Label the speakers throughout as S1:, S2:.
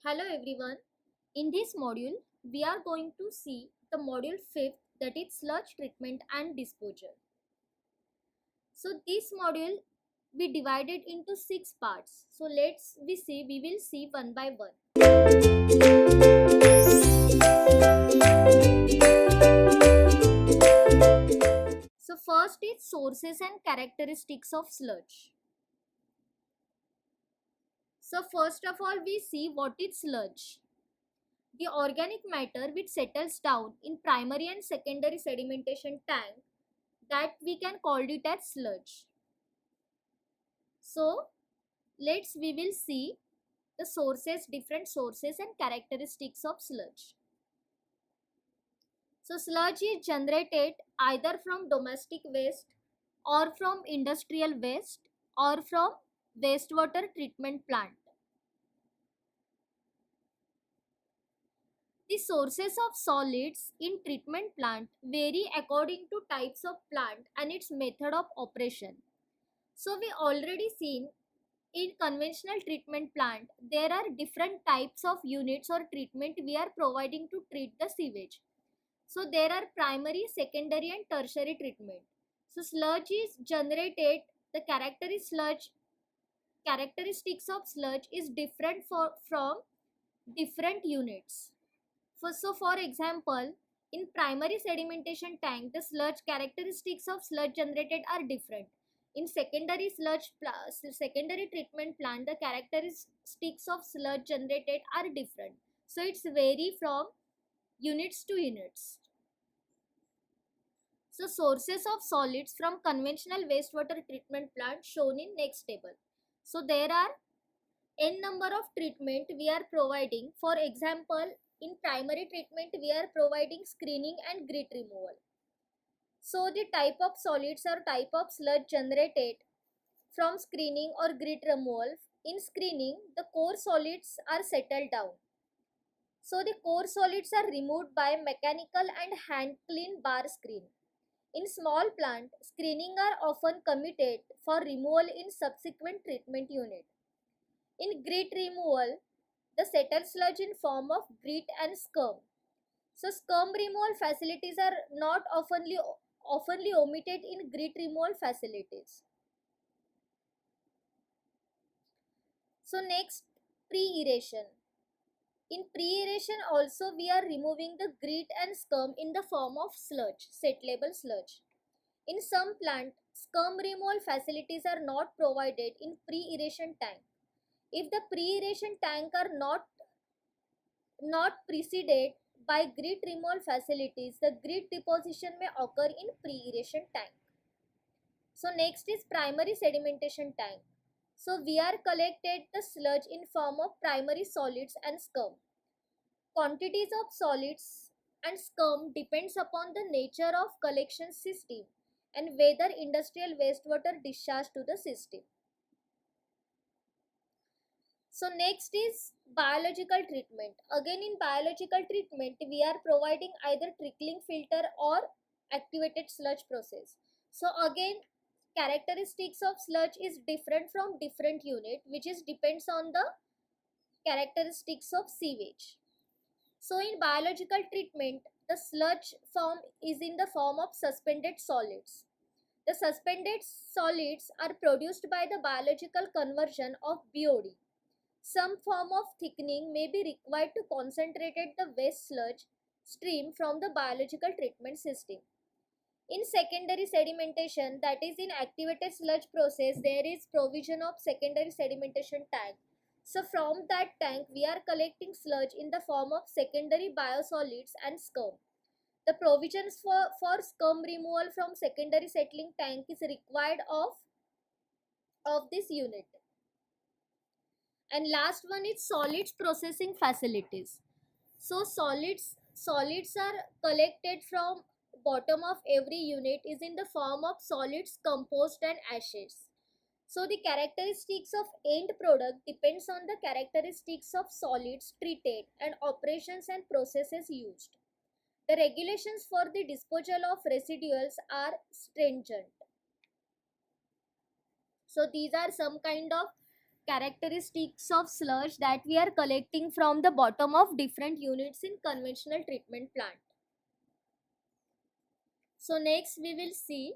S1: Hello everyone. In this module, we are going to see the module 5th, that is sludge treatment and disposal. So this module we divided into 6 parts. So we will see one by one. So first is sources and characteristics of sludge. So first of all we see what is sludge. The organic matter which settles down in primary and secondary sedimentation tank, that we can call it as sludge. So we will see the different sources and characteristics of sludge. So sludge is generated either from domestic waste or from industrial waste or from wastewater treatment plant. The sources of solids in treatment plant vary according to types of plant and its method of operation. So we already seen in conventional treatment plant there are different types of units or treatment we are providing to treat the sewage. So there are primary, secondary and tertiary treatment. So sludge is generated, the characteristics of sludge is different from different units. For example, in primary sedimentation tank, the sludge characteristics of sludge generated are different. In secondary treatment plant, the characteristics of sludge generated are different. So it's vary from units to units. So sources of solids from conventional wastewater treatment plant shown in next table. So there are n number of treatment we are providing. For example, in primary treatment we are providing screening and grit removal. So the type of solids or type of sludge generated from screening or grit removal. In screening, the core solids are settled down. So the core solids are removed by mechanical and hand clean bar screen. In small plant, screening are often committed for removal in subsequent treatment unit. In grit removal, the settled sludge in form of grit and scum. So scum removal facilities are not oftenly omitted in grit removal facilities. So next, pre-aeration. In pre-aeration also we are removing the grit and scum in the form of sludge, settleable sludge. In some plant, scum removal facilities are not provided in pre-aeration tank. If the pre-aeration tank are not preceded by grit removal facilities, the grit deposition may occur in pre-aeration tank. So next is primary sedimentation tank. So we are collected the sludge in form of primary solids and scum. Quantities of solids and scum depends upon the nature of collection system and whether industrial wastewater discharged to the system. So next is biological treatment. Again in biological treatment we are providing either trickling filter or activated sludge process. So again characteristics of sludge is different from different unit, which is depends on the characteristics of sewage. So in biological treatment, the sludge form is in the form of suspended solids. The suspended solids are produced by the biological conversion of BOD. Some form of thickening may be required to concentrate the waste sludge stream from the biological treatment system. In secondary sedimentation, that is in activated sludge process, there is provision of secondary sedimentation tank. So from that tank, we are collecting sludge in the form of secondary biosolids and scum. The provisions for scum removal from secondary settling tank is required of this unit. And last one is solids processing facilities. So solids are collected from bottom of every unit is in the form of solids, compost and ashes. So the characteristics of end product depends on the characteristics of solids treated and operations and processes used. The regulations for the disposal of residuals are stringent. So these are some kind of characteristics of sludge that we are collecting from the bottom of different units in conventional treatment plant. So next we will see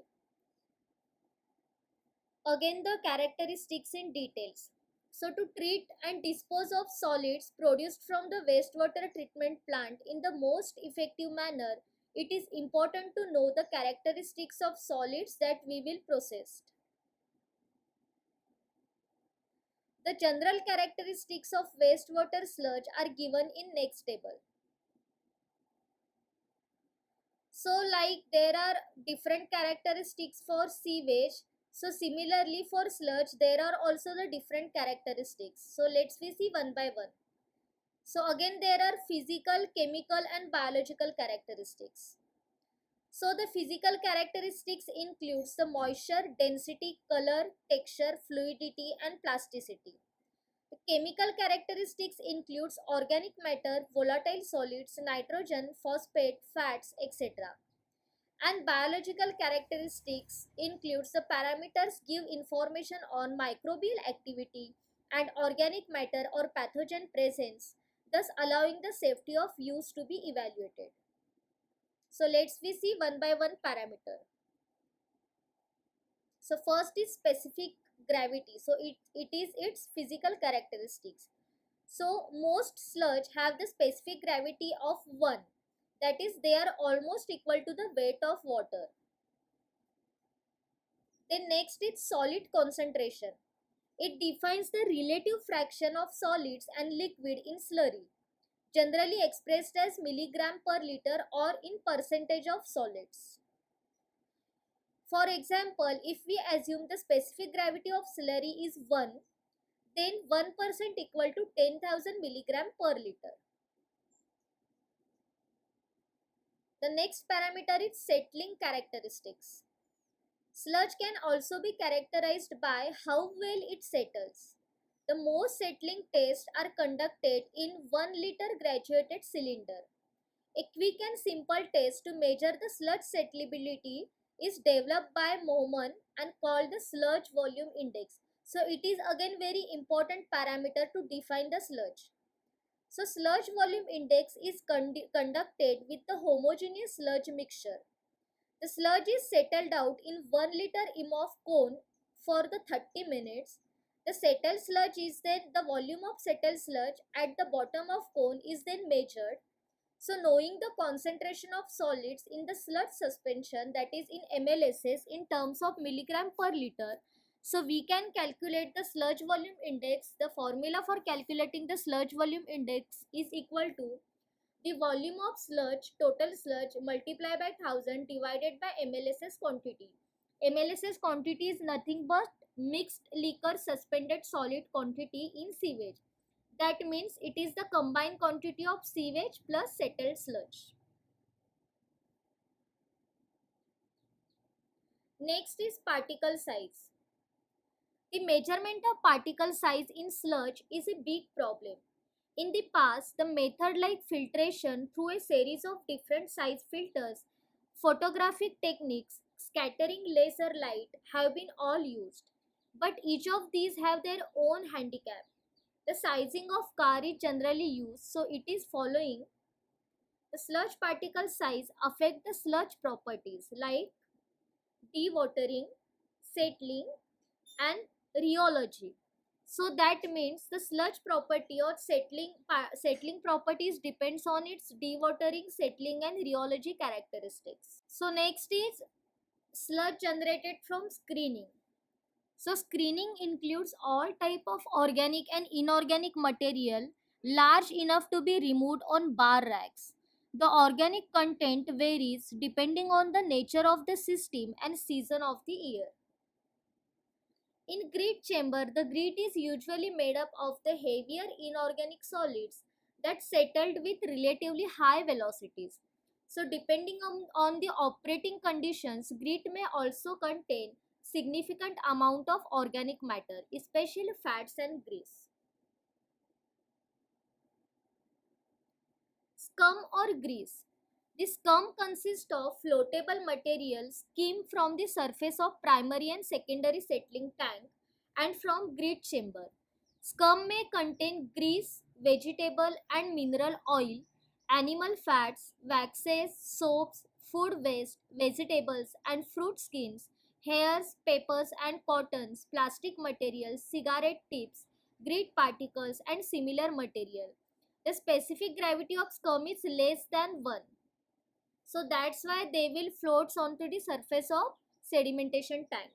S1: again the characteristics in details. So to treat and dispose of solids produced from the wastewater treatment plant in the most effective manner, it is important to know the characteristics of solids that we will process. The general characteristics of wastewater sludge are given in next table. So like there are different characteristics for sewage. So similarly for sludge there are also the different characteristics. So let's we see one by one. So again there are physical, chemical and biological characteristics. So the physical characteristics includes the moisture, density, color, texture, fluidity and plasticity. The chemical characteristics includes organic matter, volatile solids, nitrogen, phosphate, fats, etc. And biological characteristics includes the parameters give information on microbial activity and organic matter or pathogen presence, thus allowing the safety of use to be evaluated. So let's we see one by one parameter. So first is specific gravity. So it is its physical characteristics. So most sludge have the specific gravity of 1. That is, they are almost equal to the weight of water. Then next is solid concentration. It defines the relative fraction of solids and liquid in slurry, generally expressed as milligram per liter or in percentage of solids. For example, if we assume the specific gravity of slurry is 1, then 1% equal to 10,000 milligram per liter. The next parameter is settling characteristics. Sludge can also be characterized by how well it settles. The most settling tests are conducted in 1 liter graduated cylinder. A quick and simple test to measure the sludge settleability is developed by Moman and called the sludge volume index. So it is again very important parameter to define the sludge. So sludge volume index is conducted with the homogeneous sludge mixture. The sludge is settled out in 1 liter im of cone for the 30 minutes. The settled sludge is then the volume of settled sludge at the bottom of cone is then measured. So knowing the concentration of solids in the sludge suspension, that is in MLSS in terms of milligram per liter, so we can calculate the sludge volume index. The formula for calculating the sludge volume index is equal to the volume of sludge, total sludge multiplied by 1000 divided by MLSS quantity. MLSS quantity is nothing but mixed liquor suspended solid quantity in sewage. That means it is the combined quantity of sewage plus settled sludge. Next is particle size. The measurement of particle size in sludge is a big problem. In the past, the method like filtration through a series of different size filters, photographic techniques, scattering laser light have been all used. But each of these have their own handicap. The sizing of car is generally used, so it is following. The sludge particle size affect the sludge properties like dewatering, settling and rheology. So that means the sludge property or settling properties depends on its dewatering, settling and rheology characteristics. So next is sludge generated from screening. So screening includes all type of organic and inorganic material large enough to be removed on bar racks. The organic content varies depending on the nature of the system and season of the year. In grit chamber, the grit is usually made up of the heavier inorganic solids that settled with relatively high velocities. So depending on the operating conditions, grit may also contain significant amount of organic matter, especially fats and grease. Scum or grease. The scum consists of floatable material skimmed from the surface of primary and secondary settling tank and from grit chamber. Scum may contain grease, vegetable and mineral oil, animal fats, waxes, soaps, food waste, vegetables and fruit skins, hairs, papers and cottons, plastic materials, cigarette tips, grit particles and similar material. The specific gravity of scum is less than 1. So that's why they will float onto the surface of sedimentation tank.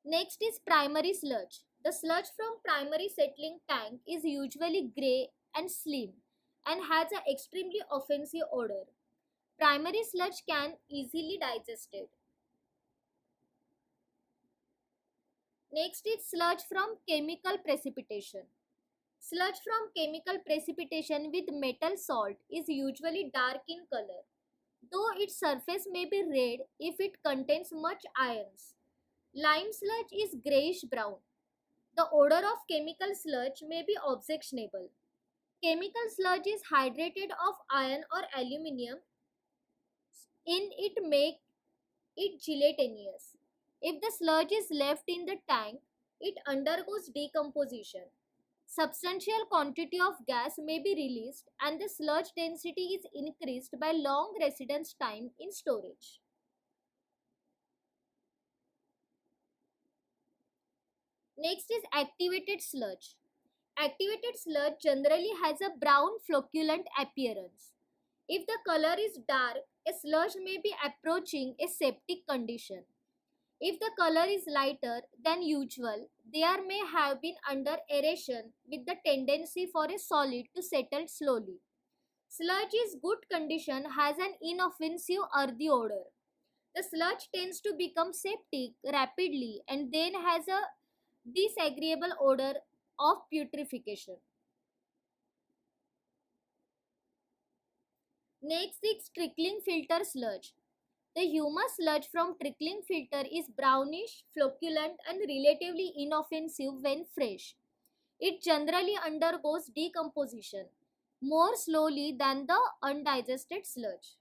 S1: Next is primary sludge. The sludge from primary settling tank is usually grey and slim and has an extremely offensive odor. Primary sludge can easily digested. Next is sludge from chemical precipitation. Sludge from chemical precipitation with metal salt is usually dark in color, though its surface may be red if it contains much ions. Lime sludge is grayish brown. The odor of chemical sludge may be objectionable. Chemical sludge is hydrated of iron or aluminium in it make it gelatinous. If the sludge is left in the tank, it undergoes decomposition. Substantial quantity of gas may be released and the sludge density is increased by long residence time in storage. Next is activated sludge. Activated sludge generally has a brown flocculent appearance. If the color is dark, a sludge may be approaching a septic condition. If the color is lighter than usual, there may have been under aeration with the tendency for a solid to settle slowly. Sludge is good condition has an inoffensive earthy odor. The sludge tends to become septic rapidly and then has a disagreeable odor of putrefaction. Next is trickling filter sludge. The humus sludge from trickling filter is brownish, flocculent and relatively inoffensive when fresh. It generally undergoes decomposition more slowly than the undigested sludge.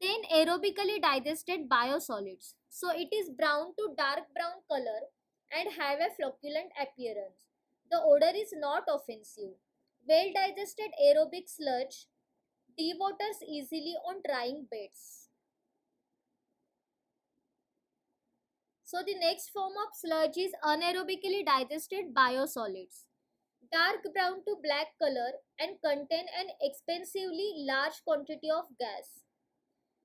S1: Then aerobically digested biosolids. So it is brown to dark brown color and have a flocculent appearance. The odor is not offensive. Well digested aerobic sludge devoters easily on drying beds. So the next form of sludge is anaerobically digested biosolids. Dark brown to black color and contain an expensively large quantity of gas.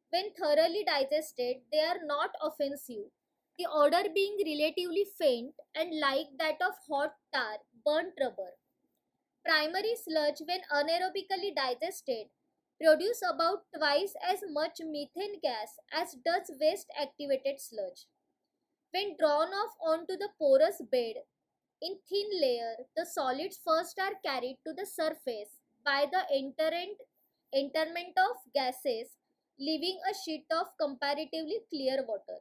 S1: When thoroughly digested, they are not offensive, the odor being relatively faint and like that of hot tar, burnt rubber. Primary sludge, when anaerobically digested, produce about twice as much methane gas as does waste activated sludge. When drawn off onto the porous bed in thin layer, the solids first are carried to the surface by the enterment of gases, leaving a sheet of comparatively clear water.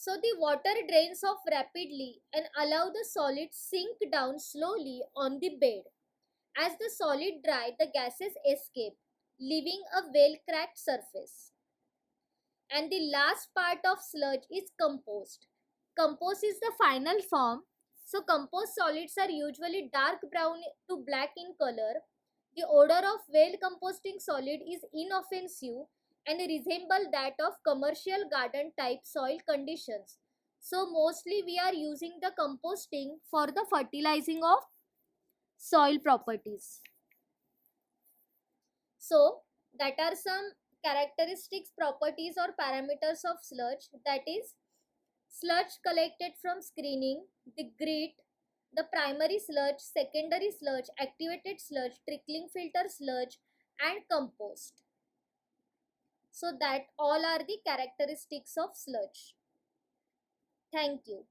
S1: So the water drains off rapidly and allow the solid sink down slowly on the bed. As the solid dry, the gases escape, leaving a well-cracked surface. And the last part of sludge is compost. Compost is the final form. So compost solids are usually dark brown to black in color. The odor of well composting solid is inoffensive and resemble that of commercial garden type soil conditions. So mostly we are using the composting for the fertilizing of soil properties. So that are some characteristics, properties or parameters of sludge, that is sludge collected from screening, the grit, the primary sludge, secondary sludge, activated sludge, trickling filter sludge and compost. So that all are the characteristics of sludge. Thank you.